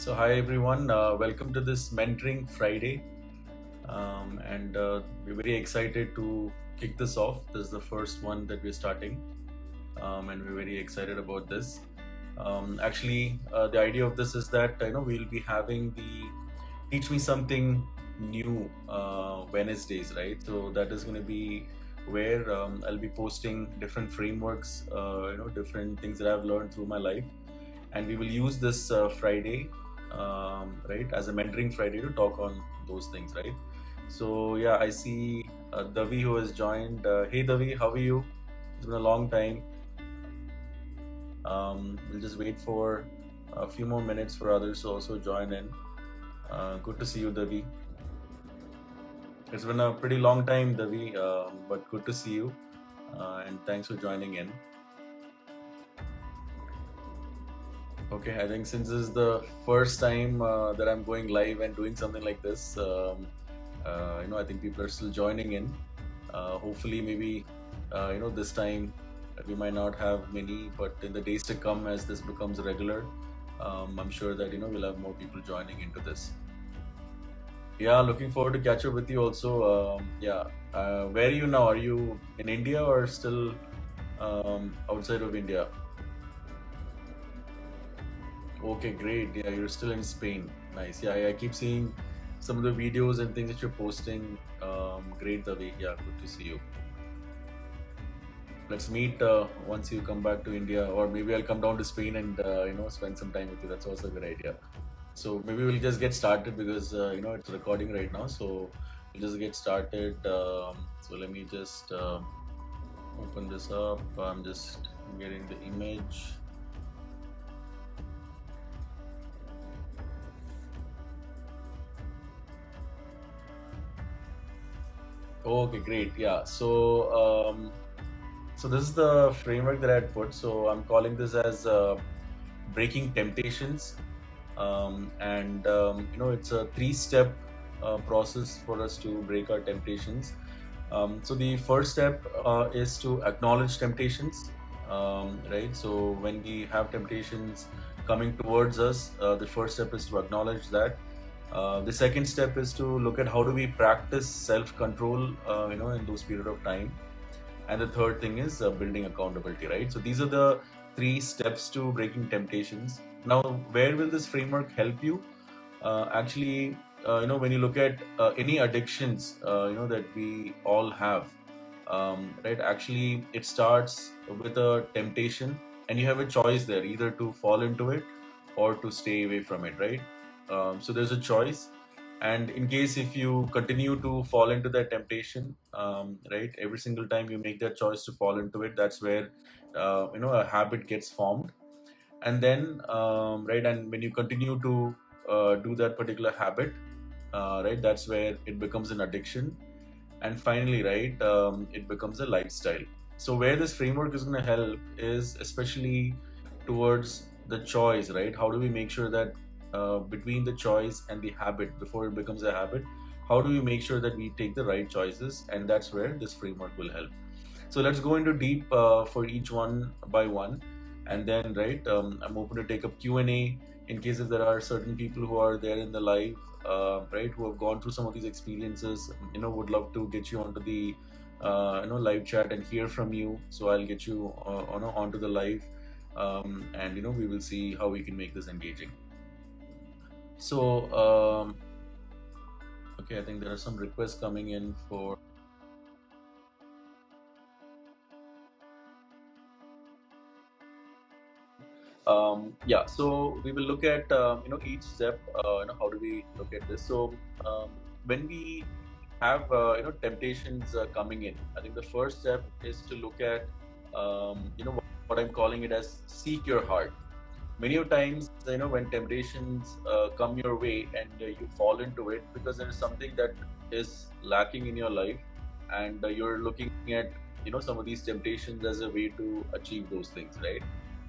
So, hi everyone, welcome to this Mentoring Friday. And we're very excited to kick this off. This is the first one that we're starting, and we're very excited about this. The idea of this is that we'll be having the Teach Me Something New Wednesdays, right? So, that is going to be where I'll be posting different frameworks, different things that I've learned through my life, and we will use this Friday, right, as a mentoring Friday to talk on those things, right? So yeah, I see Davi who has joined. Hey Davi, how are you? It's been a long time. We'll just wait for a few more minutes for others to also join in. Good to see you, Davi. It's been a pretty long time, Davi, but good to see you, and thanks for joining in. Okay, I think since this is the first time that I'm going live and doing something like this, I think people are still joining in. Hopefully, maybe this time we might not have many, but in the days to come, as this becomes regular, I'm sure that we'll have more people joining into this. Yeah, looking forward to catch up with you also. Where are you now? Are you in India or still outside of India? Okay, great. Yeah, you're still in Spain. Nice. Yeah, I keep seeing some of the videos and things that you're posting. Great, Davi. Yeah, good to see you. Let's meet once you come back to India, or maybe I'll come down to Spain and spend some time with you. That's also a good idea. So maybe we'll just get started because it's recording right now. So we'll just get started. So let me just open this up. I'm just getting the image. Okay, great. Yeah. So this is the framework that I had put. So I'm calling this as breaking temptations, and it's a three-step process for us to break our temptations. So the first step is to acknowledge temptations, right? So when we have temptations coming towards us, the first step is to acknowledge that. The second step is to look at how do we practice self-control, in those period of time. And the third thing is building accountability, right? So these are the three steps to breaking temptations. Now, where will this framework help you? When you look at any addictions, that we all have, right? Actually, it starts with a temptation, and you have a choice there, either to fall into it or to stay away from it, right? So there's a choice, and in case if you continue to fall into that temptation, right, every single time you make that choice to fall into it, that's where a habit gets formed. And then right, and when you continue to do that particular habit, right, that's where it becomes an addiction, and finally, right, it becomes a lifestyle. So where this framework is going to help is especially towards the choice, right? How do we make sure that between the choice and the habit, before it becomes a habit, how do we make sure that we take the right choices? And that's where this framework will help. So let's go into deep for each one by one, and then, right, I'm open to take up Q&A in case if there are certain people who are there in the live, right, who have gone through some of these experiences, would love to get you onto the live chat and hear from you. So I'll get you onto the live, and we will see how we can make this engaging. So okay, I think there are some requests coming in for so we will look at each step. How do we look at this? So when we have temptations coming in, I think the first step is to look at what I'm calling it as seek your heart. Many of times, when temptations come your way and you fall into it because there is something that is lacking in your life, and you're looking at some of these temptations as a way to achieve those things, right?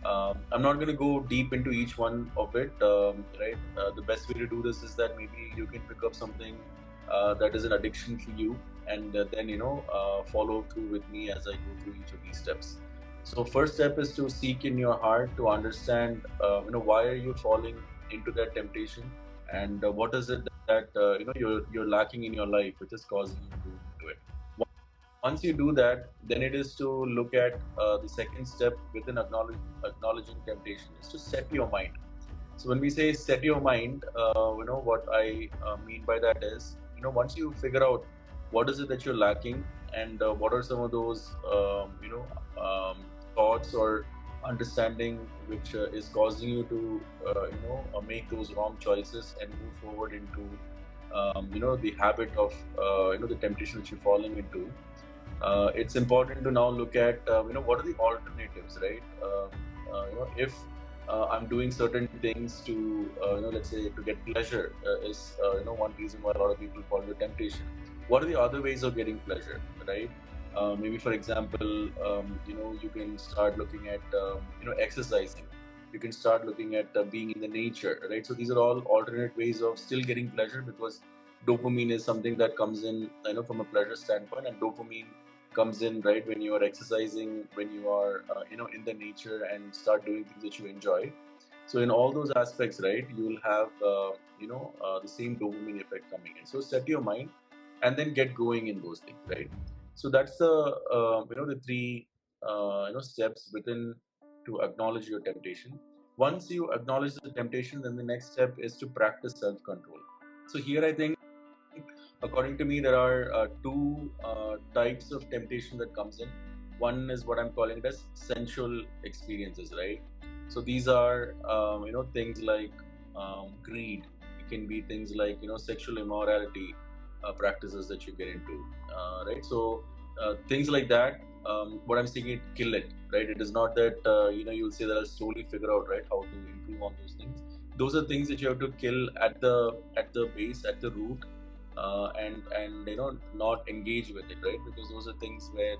I'm not going to go deep into each one of it, right? The best way to do this is that maybe you can pick up something that is an addiction to you, and then follow through with me as I go through each of these steps. So first step is to seek in your heart to understand, why are you falling into that temptation, and what is it that you're lacking in your life which is causing you to do it. Once you do that, then it is to look at the second step within acknowledging temptation is to set your mind. So when we say set your mind, what I mean by that is, once you figure out what is it that you're lacking, and what are some of those thoughts or understanding which is causing you to make those wrong choices and move forward into the habit of the temptation which you're falling into. It's important to now look at what are the alternatives, right? If I'm doing certain things to let's say to get pleasure, is one reason why a lot of people fall into temptation. What are the other ways of getting pleasure, right? Maybe for example, you can start looking at exercising. You can start looking at being in the nature, right? So these are all alternate ways of still getting pleasure, because dopamine is something that comes in from a pleasure standpoint, and dopamine comes in right when you are exercising, when you are in the nature and start doing things that you enjoy. So in all those aspects, right, you will have the same dopamine effect coming in. So set your mind and then get going in those things, right? So that's the the three steps within to acknowledge your temptation. Once you acknowledge the temptation, then the next step is to practice self control. So here I think, according to me, there are two types of temptation that comes in. One is what I'm calling it as sensual experiences, right? So these are things like greed. It can be things like sexual immorality practices that you get into, right? So things like that. What I'm saying, it kill it, right? It is not that you'll say that I'll slowly figure out right how to improve on those things. Those are things that you have to kill at the base, at the root, and not engage with it, right? Because those are things where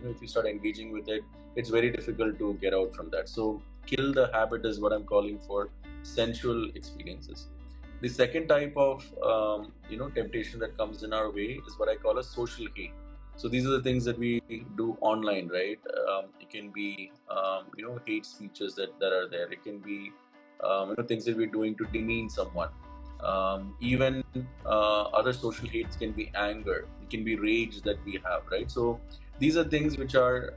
if you start engaging with it, it's very difficult to get out from that. So kill the habit is what I'm calling for sensual experiences. The second type of temptation that comes in our way is what I call a social hate. So these are the things that we do online, right? It can be hate speeches that are there. It can be things that we're doing to demean someone. Even other social hates can be anger. It can be rage that we have, right? So these are things which are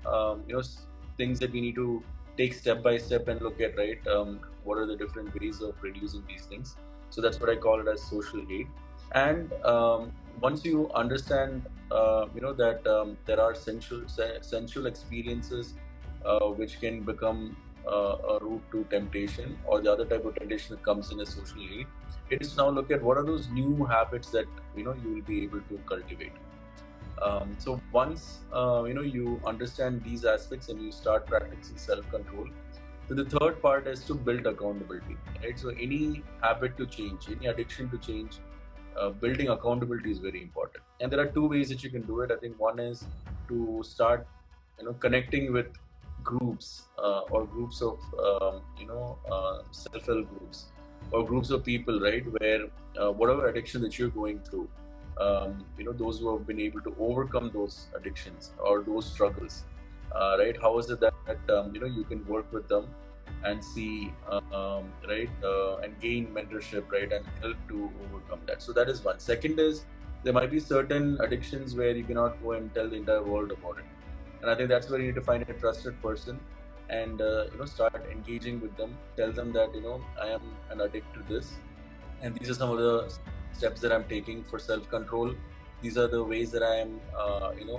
things that we need to take step by step and look at, right? What are the different ways of reducing these things? So that's what I call it as social hate. And once you understand, that there are sensual experiences which can become a route to temptation, or the other type of temptation that comes in is social hate. It is now look at what are those new habits that you will be able to cultivate. So once you understand these aspects and you start practicing self-control, so the third part is to build accountability, right? So any habit to change, any addiction to change, building accountability is very important. And there are two ways that you can do it. I think one is to start connecting with groups, or groups of self-help groups, or groups of people, right, where whatever addiction that you're going through, those who have been able to overcome those addictions or those struggles, right, how is it that you can work with them and see, and gain mentorship, right, and help to overcome that. So that is one. Second is, there might be certain addictions where you cannot go and tell the entire world about it, and I think that's where you need to find a trusted person and start engaging with them. Tell them that I am an addict to this, and these are some of the steps that I'm taking for self-control. These are the ways that I am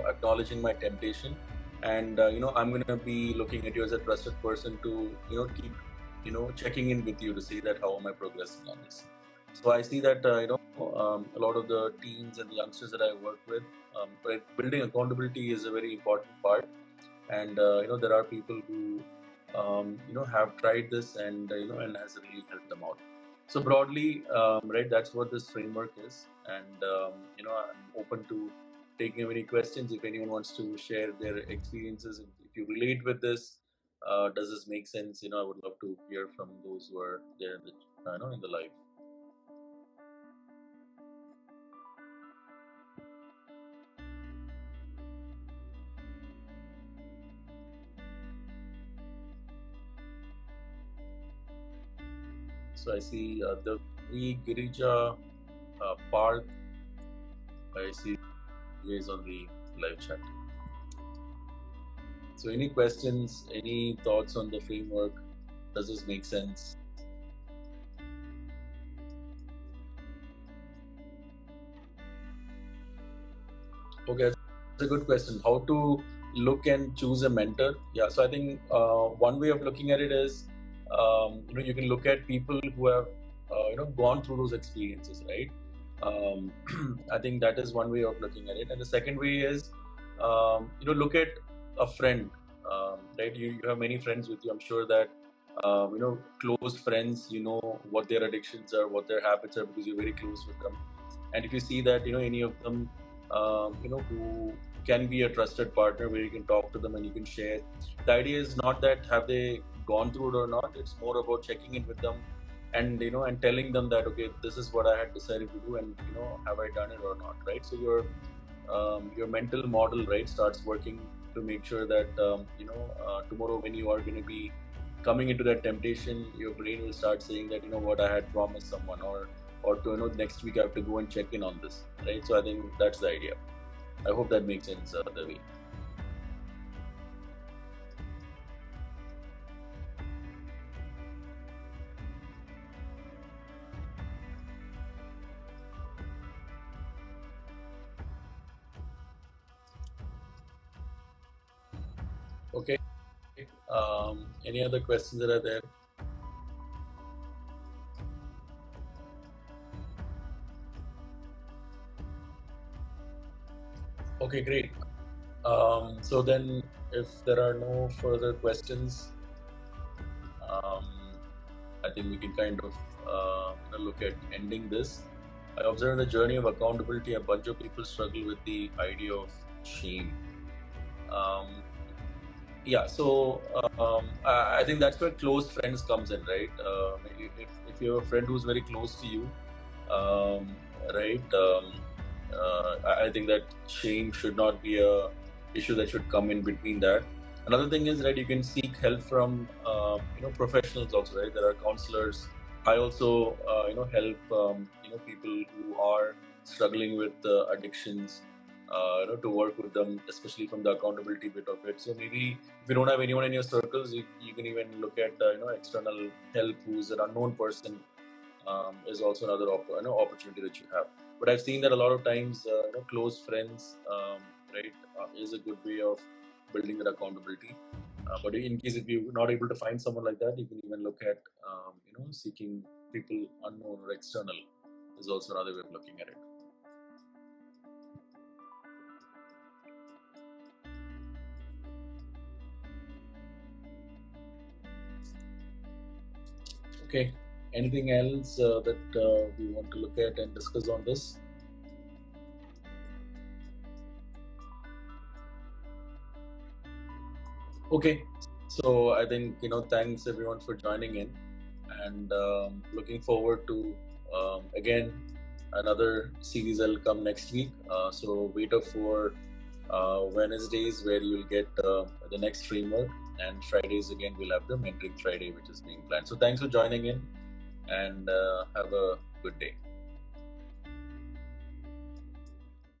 acknowledging my temptation, and I'm going to be looking at you as a trusted person to keep checking in with you to see that how am I progressing on this. So I see that a lot of the teens and the youngsters that I work with, but building accountability is a very important part, and there are people who have tried this, and and has really helped them out. So broadly, right, that's what this framework is, and I'm open to taking any questions if anyone wants to share their experiences. If you relate with this, does this make sense? I would love to hear from those who are there in the in the live. So I see the Girija Park. I see you guys on the live chat. So any questions, any thoughts on the framework? Does this make sense? Okay, that's a good question. How to look and choose a mentor? Yeah, so I think one way of looking at it is, you can look at people who have, gone through those experiences, right? Um, I think that is one way of looking at it. And the second way is, look at a friend, right? You have many friends with you. I'm sure that, close friends, you know what their addictions are, what their habits are, because you're very close with them. And if you see that, any of them, who can be a trusted partner where you can talk to them and you can share. The idea is not that have they gone through it or not. It's more about checking in with them and and telling them that, okay, this is what I had decided to do, and have I done it or not, right? So your mental model, right, starts working to make sure that tomorrow when you are going to be coming into that temptation, your brain will start saying that, what, I had promised someone, or to next week I have to go and check in on this, right? So I think that's the idea. I hope that makes sense, Devi. Okay. Any other questions that are there? Okay, great. So then, if there are no further questions, um, I think we can kind of look at ending this. I observe the journey of accountability. A bunch of people struggle with the idea of shame. Um, yeah, so I think that's where close friends comes in, right? If you have a friend who's very close to you, right? I think that shame should not be a issue that should come in between that. Another thing is, right, you can seek help from professionals also, right? There are counselors. I also help people who are struggling with addictions, to work with them, especially from the accountability bit of it. So maybe if you don't have anyone in your circles, you can even look at external help, who's an unknown person, is also another opportunity that you have. But I've seen that a lot of times, close friends, right, is a good way of building that accountability. But in case if you're not able to find someone like that, you can even look at seeking people unknown or external is also another way of looking at it. Okay. Anything else that we want to look at and discuss on this? Okay. So I think, thanks everyone for joining in, and looking forward to again another series will come next week. So wait up for Wednesdays, where you'll get the next framework, and Fridays again we'll have the mentoring Friday, which is being planned. So thanks for joining in, and have a good day.